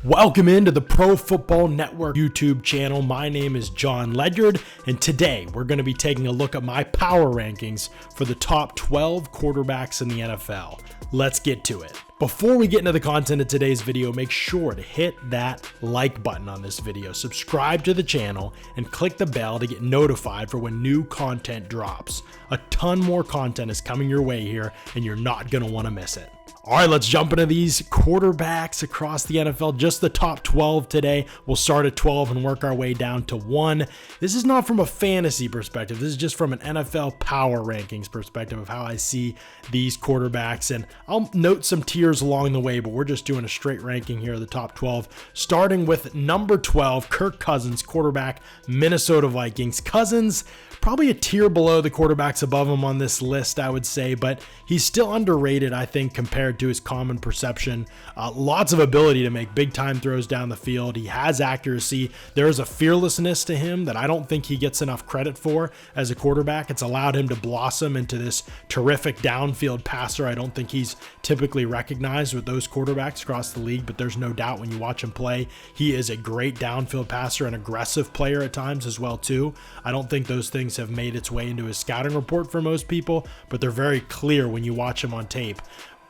Welcome into the Pro Football Network YouTube channel. My name is John Ledyard, and today we're going to be taking a look at my power rankings for the top 12 quarterbacks in the NFL. Let's get to it. Before we get into the content of today's video, make sure to hit that like button on this video, subscribe to the channel, and click the bell to get notified for when new content drops. A ton more content is coming your way here, and you're not going to want to miss it. All right, let's jump into these quarterbacks across the NFL. Just the top 12 today. We'll start at 12 and work our way down to 1. This is not from a fantasy perspective. This is just from an NFL power rankings perspective of how I see these quarterbacks. And I'll note some tiers along the way, but we're just doing a straight ranking here of the top 12. Starting with number 12, Kirk Cousins, quarterback, Minnesota Vikings. Cousins, probably a tier below the quarterbacks above him on this list, I would say, but he's still underrated, I think, compared to his common perception. Lots of ability to make big time throws down the field. He has accuracy. There is a fearlessness to him that I don't think he gets enough credit for as a quarterback. It's allowed him to blossom into this terrific downfield passer. I don't think he's typically recognized with those quarterbacks across the league, but there's no doubt when you watch him play, he is a great downfield passer, an aggressive player at times as well too. I don't think those things have made its way into his scouting report for most people, but they're very clear when you watch him on tape.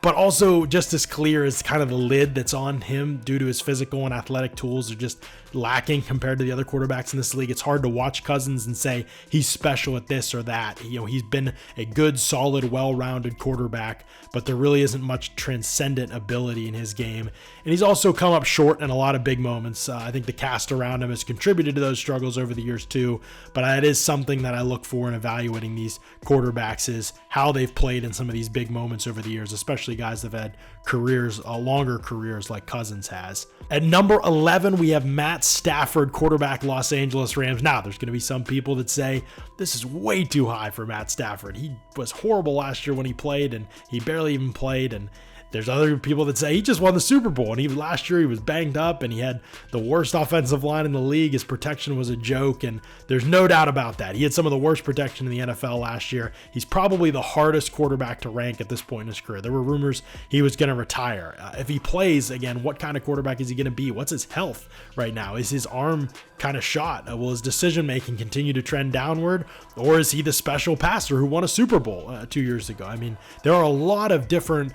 But also just as clear as kind of the lid that's on him due to his physical and athletic tools are just lacking compared to the other quarterbacks in this league. It's hard to watch Cousins and say he's special at this or that. You know, he's been a good, solid, well-rounded quarterback, but there really isn't much transcendent ability in his game. And he's also come up short in a lot of big moments. I think the cast around him has contributed to those struggles over the years too, but it is something that I look for in evaluating these quarterbacks is how they've played in some of these big moments over the years, especially guys that have had careers, longer careers like Cousins has. At number 11, we have Matt Stafford, quarterback, Los Angeles Rams. Now, there's going to be some people that say this is way too high for Matt Stafford. He was horrible last year when he played, and he barely even played, and there's other people that say he just won the Super Bowl, and last year he was banged up, and he had the worst offensive line in the league. His protection was a joke, and there's no doubt about that. He had some of the worst protection in the NFL last year. He's probably the hardest quarterback to rank at this point in his career. There were rumors he was going to retire. If he plays, again, what kind of quarterback is he going to be? What's his health right now? Is his arm kind of shot? Will his decision-making continue to trend downward, or is he the special passer who won a Super Bowl 2 years ago? I mean, there are a lot of different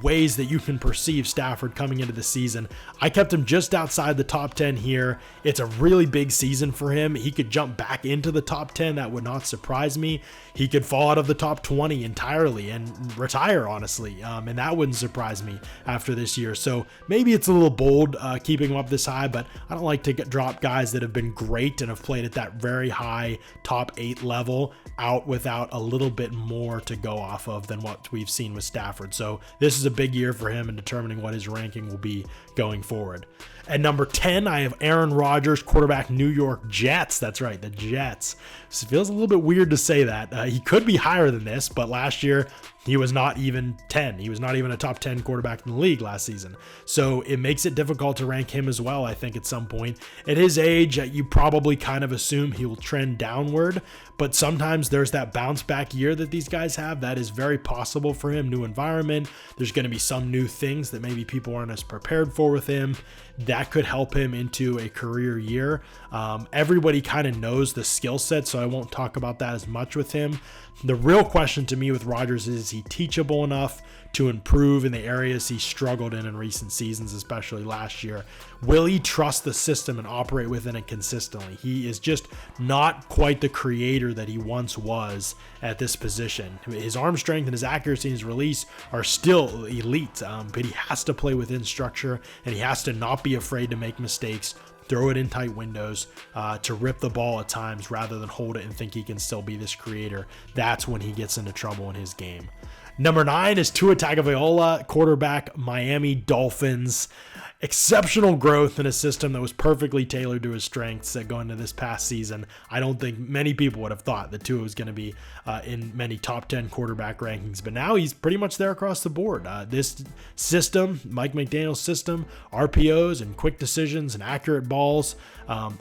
ways that you can perceive Stafford coming into the season. I kept him just outside the top 10 here. It's a really big season for him. He could jump back into the top 10. That would not surprise me. He could fall out of the top 20 entirely and retire, honestly. And that wouldn't surprise me after this year. So maybe it's a little bold keeping him up this high, but I don't like to drop guys that have been great and have played at that very high top 8 level out without a little bit more to go off of than what we've seen with Stafford. So this is a big year for him in determining what his ranking will be going forward. At number 10, I have Aaron Rodgers, quarterback, New York Jets. That's right, the Jets. It feels a little bit weird to say that. He could be higher than this, but last year he was not even 10. He was not even a top 10 quarterback in the league last season. So it makes it difficult to rank him as well, I think, at some point. At his age, you probably kind of assume he will trend downward, but sometimes there's that bounce back year that these guys have. That is very possible for him. New environment. There's going to be some new things that maybe people aren't as prepared for with him. That could help him into a career year. Everybody kind of knows the skill set, so I won't talk about that as much with him. The real question to me with Rodgers is he teachable enough to improve in the areas he struggled in recent seasons, especially last year? Will he trust the system and operate within it consistently? He is just not quite the creator that he once was at this position. His arm strength and his accuracy and his release are still elite, but he has to play within structure, and he has to not be afraid to make mistakes, throw it in tight windows, to rip the ball at times rather than hold it and think he can still be this creator. That's when he gets into trouble in his game. Number 9 is Tua Tagovailoa, quarterback, Miami Dolphins. Exceptional growth in a system that was perfectly tailored to his strengths going into this past season. I don't think many people would have thought that Tua was going to be in many top 10 quarterback rankings, but now he's pretty much there across the board. This system, Mike McDaniel's system, RPOs and quick decisions and accurate balls,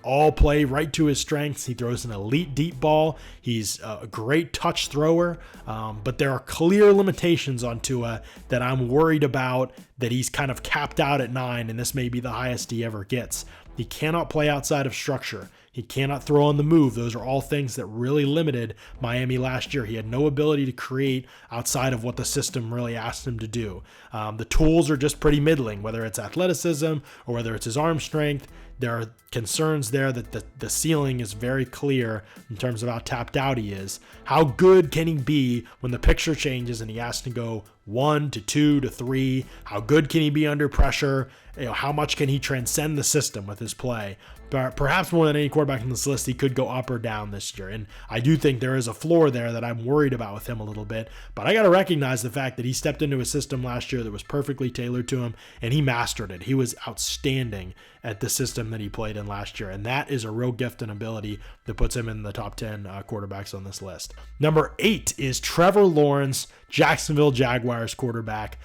all play right to his strengths. He throws an elite deep ball. He's a great touch thrower, but there are clear limitations on Tua that I'm worried about, that he's kind of capped out at 9 and this may be the highest he ever gets. He cannot play outside of structure. He cannot throw on the move. Those are all things that really limited Miami last year. He had no ability to create outside of what the system really asked him to do. The tools are just pretty middling, whether it's athleticism or whether it's his arm strength. There are concerns there that the ceiling is very clear in terms of how tapped out he is. How good can he be when the picture changes and he has to go 1 to 2 to 3? How good can he be under pressure? How much can he transcend the system with his play? Perhaps more than any quarterback on this list, he could go up or down this year. And I do think there is a floor there that I'm worried about with him a little bit. But I got to recognize the fact that he stepped into a system last year that was perfectly tailored to him, and he mastered it. He was outstanding at the system that he played in last year. And that is a real gift and ability that puts him in the top 10 quarterbacks on this list. Number 8 is Trevor Lawrence, Jacksonville Jaguars quarterback.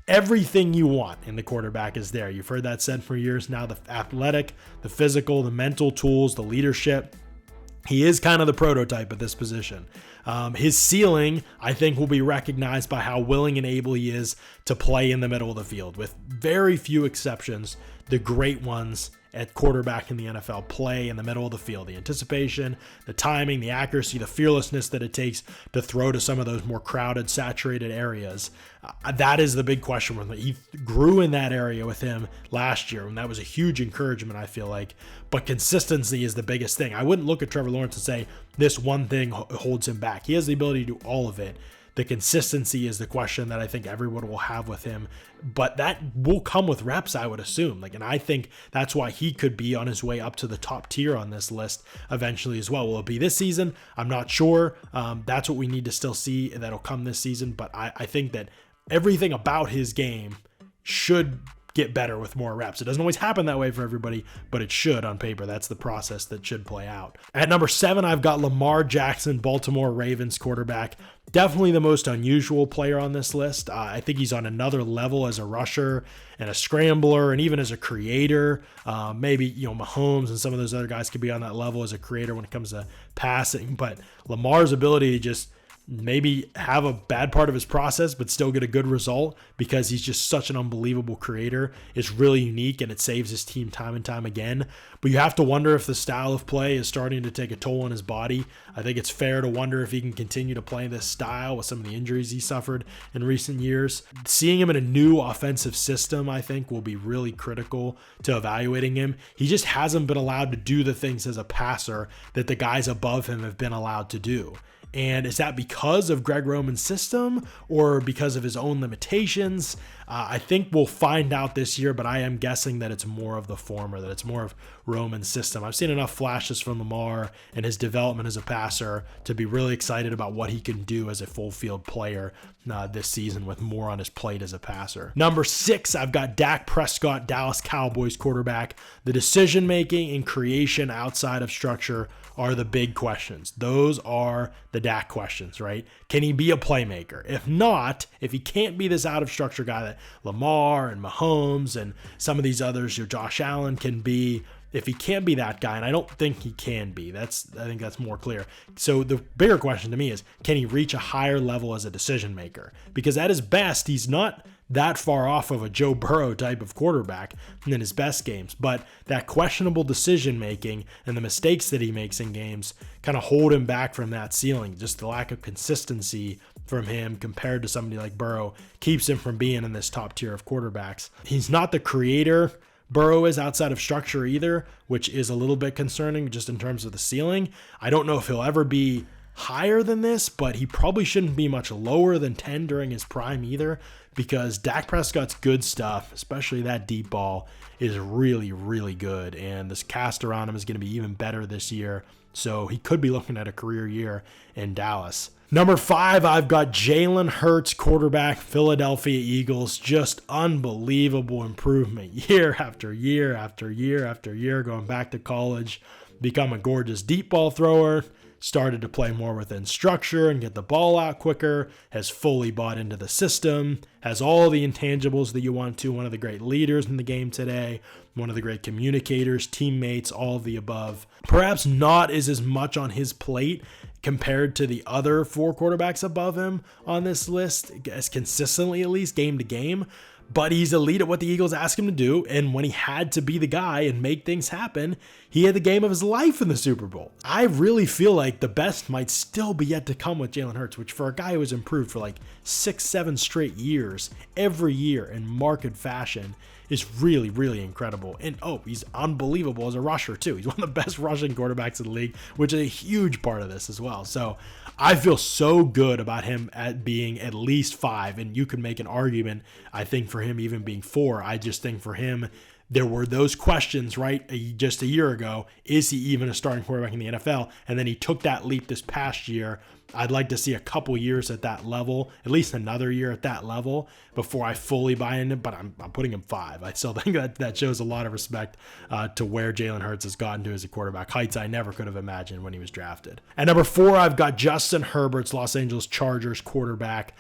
Everything you want in the quarterback is there. You've heard that said for years now. The athletic, the physical, the mental tools, the leadership. He is kind of the prototype at this position. His ceiling, I think, will be recognized by how willing and able he is to play in the middle of the field. With very few exceptions, the great ones at quarterback in the NFL play in the middle of the field. The anticipation, the timing, the accuracy, the fearlessness that it takes to throw to some of those more crowded, saturated areas. That is the big question with him. He grew in that area with him last year, and that was a huge encouragement, I feel like. But consistency is the biggest thing. I wouldn't look at Trevor Lawrence and say this one thing holds him back. He has the ability to do all of it. The consistency is the question that I think everyone will have with him, but that will come with reps, I would assume. And I think that's why he could be on his way up to the top tier on this list eventually as well. Will it be this season? I'm not sure. That's what we need to still see that'll come this season, but I think that everything about his game should get better with more reps. It doesn't always happen that way for everybody, but it should on paper. That's the process that should play out. At number 7, I've got Lamar Jackson, Baltimore Ravens quarterback. Definitely the most unusual player on this list. I think he's on another level as a rusher and a scrambler and even as a creator. Maybe, Mahomes and some of those other guys could be on that level as a creator when it comes to passing, but Lamar's ability to just maybe have a bad part of his process but still get a good result because he's just such an unbelievable creator is really unique, and it saves his team time and time again. But you have to wonder if the style of play is starting to take a toll on his body. I think it's fair to wonder if he can continue to play this style with some of the injuries he suffered in recent years. Seeing him in a new offensive system, I think, will be really critical to evaluating him. He just hasn't been allowed to do the things as a passer that the guys above him have been allowed to do. And is that because of Greg Roman's system or because of his own limitations? I think we'll find out this year, but I am guessing that it's more of the former, that it's more of Roman's system. I've seen enough flashes from Lamar and his development as a passer to be really excited about what he can do as a full field player this season with more on his plate as a passer. Number 6, I've got Dak Prescott, Dallas Cowboys quarterback. The decision making and creation outside of structure are the big questions. Those are the Dak questions, right? Can he be a playmaker? If not, if he can't be this out of structure guy that Lamar and Mahomes and some of these others, Josh Allen can be, if he can't be that guy, and I don't think he can be, I think that's more clear. So the bigger question to me is, can he reach a higher level as a decision maker? Because at his best, he's not that far off of a Joe Burrow type of quarterback in his best games, but that questionable decision making and the mistakes that he makes in games kind of hold him back from that ceiling. Just the lack of consistency from him compared to somebody like Burrow keeps him from being in this top tier of quarterbacks. He's not the creator Burrow is outside of structure either, which is a little bit concerning just in terms of the ceiling. I don't know if he'll ever be higher than this, but he probably shouldn't be much lower than 10 during his prime either, because Dak Prescott's good stuff, especially that deep ball, is really, really good. And this cast around him is going to be even better this year. So he could be looking at a career year in Dallas. Number 5, I've got Jalen Hurts, quarterback, Philadelphia Eagles. Just unbelievable improvement year after year after year after year, going back to college, become a gorgeous deep ball thrower, started to play more within structure and get the ball out quicker, has fully bought into the system, has all the intangibles that you want to, one of the great leaders in the game today, one of the great communicators, teammates, all of the above. Perhaps not is as much on his plate compared to the other 4 quarterbacks above him on this list, as consistently at least game to game. but he's elite at what the Eagles ask him to do. And when he had to be the guy and make things happen, he had the game of his life in the Super Bowl. I really feel like the best might still be yet to come with Jalen Hurts, which for a guy who has improved for like 6-7 straight years, every year in marked fashion, is really, really incredible. And he's unbelievable as a rusher too. He's one of the best rushing quarterbacks in the league, which is a huge part of this as well. So I feel so good about him at being at least 5, and you could make an argument, I think, for him even being 4. I just think for him, there were those questions, right, just a year ago. Is he even a starting quarterback in the NFL? And then he took that leap this past year. I'd like to see a couple years at that level, at least another year at that level, before I fully buy into him, but I'm putting him 5. I still think that shows a lot of respect to where Jalen Hurts has gotten to as a quarterback. Heights I never could have imagined when he was drafted. At number 4, I've got Justin Herbert's Los Angeles Chargers quarterback.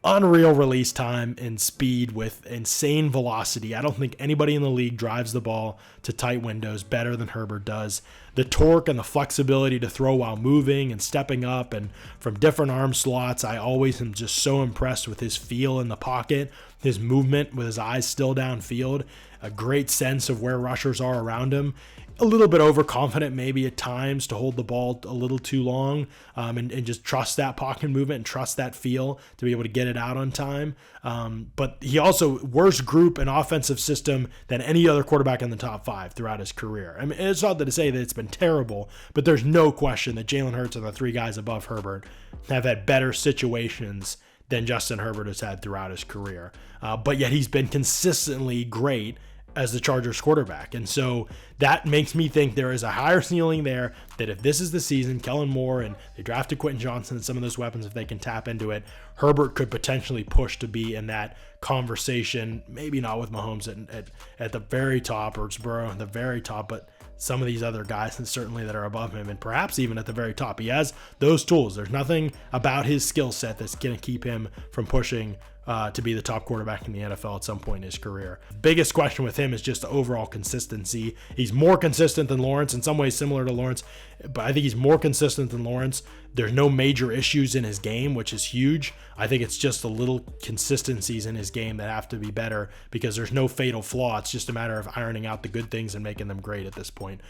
Unreal release time and speed with insane velocity. I don't think anybody in the league drives the ball to tight windows better than Herbert does. The torque and the flexibility to throw while moving and stepping up and from different arm slots. I always am just so impressed with his feel in the pocket, his movement with his eyes still downfield, a great sense of where rushers are around him. A little bit overconfident maybe at times to hold the ball a little too long and just trust that pocket movement and trust that feel to be able to get it out on time. But he also worst group and offensive system than any other quarterback in the top 5 throughout his career. I mean, it's not to say that it's been terrible, but there's no question that Jalen Hurts and the 3 guys above Herbert have had better situations than Justin Herbert has had throughout his career. But yet he's been consistently great as the Chargers quarterback. And so that makes me think there is a higher ceiling there, that if this is the season, Kellen Moore and they drafted Quentin Johnson and some of those weapons, if they can tap into it, Herbert could potentially push to be in that conversation, maybe not with Mahomes at the very top or Burrow at the very top, but some of these other guys and certainly that are above him and perhaps even at the very top. He has those tools. There's nothing about his skill set that's going to keep him from pushing to be the top quarterback in the NFL at some point in his career. Biggest question with him is just the overall consistency. He's more consistent than Lawrence, in some ways similar to Lawrence, but I think he's more consistent than Lawrence. There's no major issues in his game, which is huge. I think it's just the little consistencies in his game that have to be better because there's no fatal flaw. It's just a matter of ironing out the good things and making them great at this point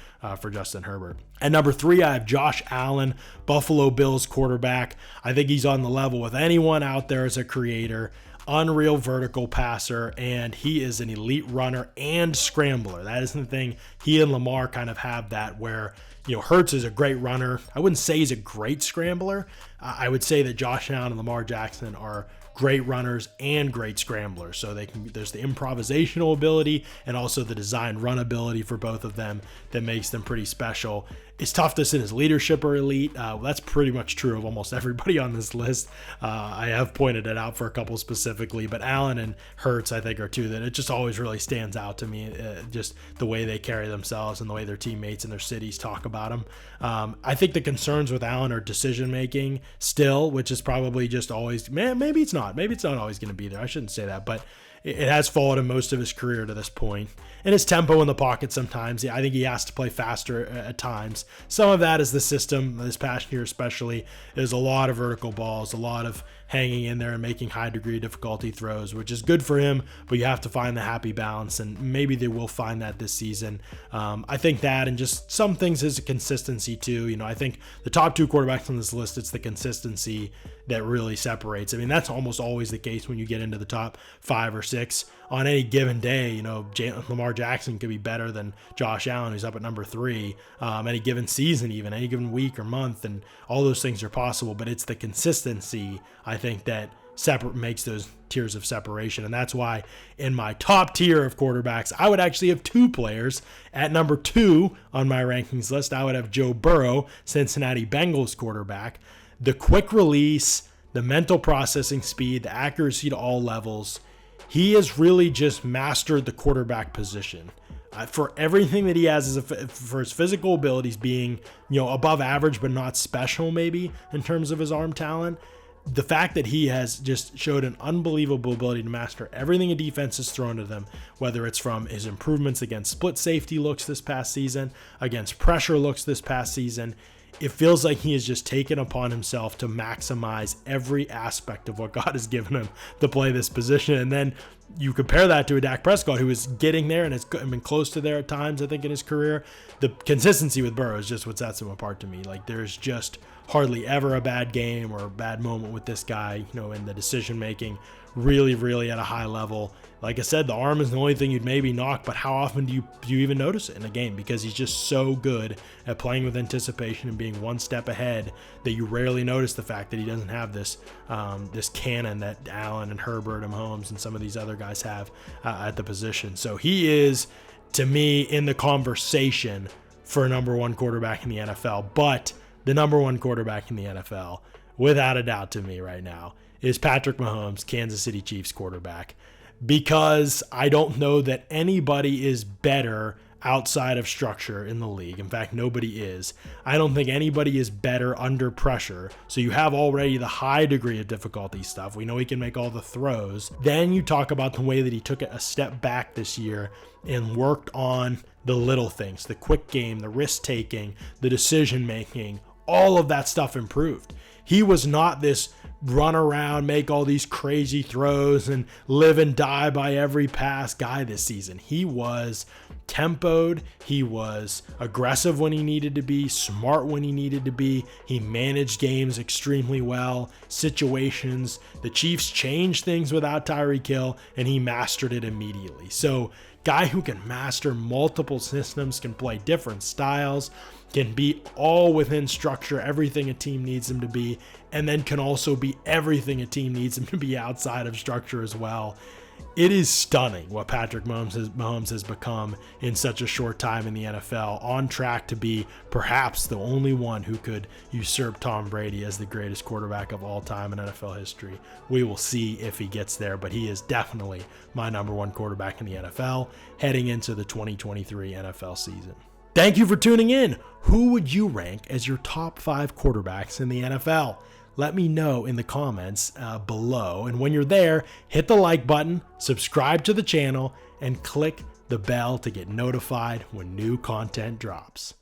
for Justin Herbert. At number 3, I have Josh Allen, Buffalo Bills quarterback. I think he's on the level with anyone out there as a creator. Unreal vertical passer, and he is an elite runner and scrambler. That is the thing. He and Lamar kind of have that where, Hurts is a great runner. I wouldn't say he's a great scrambler. I would say that Josh Allen and Lamar Jackson are great runners and great scramblers. So there's the improvisational ability and also the design run ability for both of them that makes them pretty special. His toughness and his leadership are elite. That's pretty much true of almost everybody on this list. I have pointed it out for a couple specifically, but Allen and Hurts, I think, are two that it just always really stands out to me. Just the way they carry themselves and the way their teammates and their cities talk about them. I think the concerns with Allen are decision making still, which is probably just always, maybe it's not. Maybe it's not always going to be there. I shouldn't say that, but it has followed him most of his career to this point. And his tempo in the pocket sometimes, I think he has to play faster at times. Some of that is the system this past year especially. There's a lot of vertical balls, a lot of hanging in there and making high degree difficulty throws, which is good for him, but you have to find the happy balance, and maybe they will find that this season. I think that, and just some things is a consistency too. I think the top 2 quarterbacks on this list, it's the consistency that really separates. I mean, that's almost always the case when you get into the top 5 or 6. On any given day, Lamar Jackson could be better than Josh Allen, who's up at number 3, any given season, even any given week or month, and all those things are possible, but it's the consistency, I think, that makes those tiers of separation. And that's why in my top tier of quarterbacks, I would actually have 2 players. At number 2 on my rankings list, I would have Joe Burrow, Cincinnati Bengals quarterback. The quick release, the mental processing speed, the accuracy to all levels. He has really just mastered the quarterback position. For everything that he has for his physical abilities being, above average but not special maybe in terms of his arm talent, the fact that he has just showed an unbelievable ability to master everything a defense has thrown at them, whether it's from his improvements against split safety looks this past season, against pressure looks this past season, it feels like he has just taken upon himself to maximize every aspect of what God has given him to play this position. And then you compare that to a Dak Prescott who is getting there and has been close to there at times, I think, in his career. The consistency with Burrow is just what sets him apart to me. Like, there's just hardly ever a bad game or a bad moment with this guy, in the decision making, really, really at a high level. Like I said, the arm is the only thing you'd maybe knock, but how often do you even notice it in a game? Because he's just so good at playing with anticipation and being one step ahead that you rarely notice the fact that he doesn't have this this cannon that Allen and Herbert and Mahomes and some of these other guys have at the position. So he is, to me, in the conversation for a number one quarterback in the NFL. But the number one quarterback in the NFL, without a doubt to me right now, is Patrick Mahomes, Kansas City Chiefs quarterback, because I don't know that anybody is better outside of structure in the league. In fact, nobody is. I don't think anybody is better under pressure. So you have already the high degree of difficulty stuff. We know he can make all the throws. Then you talk about the way that he took it a step back this year and worked on the little things, the quick game, the risk taking, the decision making, all of that stuff improved. He was not this run around, make all these crazy throws and live and die by every pass guy this season. He was tempoed. He was aggressive when he needed to be, smart when he needed to be. He managed games extremely well, situations. The Chiefs changed things without Tyreek Hill, and he mastered it immediately. So, guy who can master multiple systems, can play different styles, can be all within structure, everything a team needs him to be, and then can also be everything a team needs him to be outside of structure as well. It is stunning what Patrick Mahomes has become in such a short time in the NFL, on track to be perhaps the only one who could usurp Tom Brady as the greatest quarterback of all time in NFL history. We will see if he gets there, but he is definitely my number one quarterback in the NFL heading into the 2023 NFL season. Thank you for tuning in. Who would you rank as your top 5 quarterbacks in the NFL? Let me know in the comments below. And when you're there, hit the like button, subscribe to the channel, and click the bell to get notified when new content drops.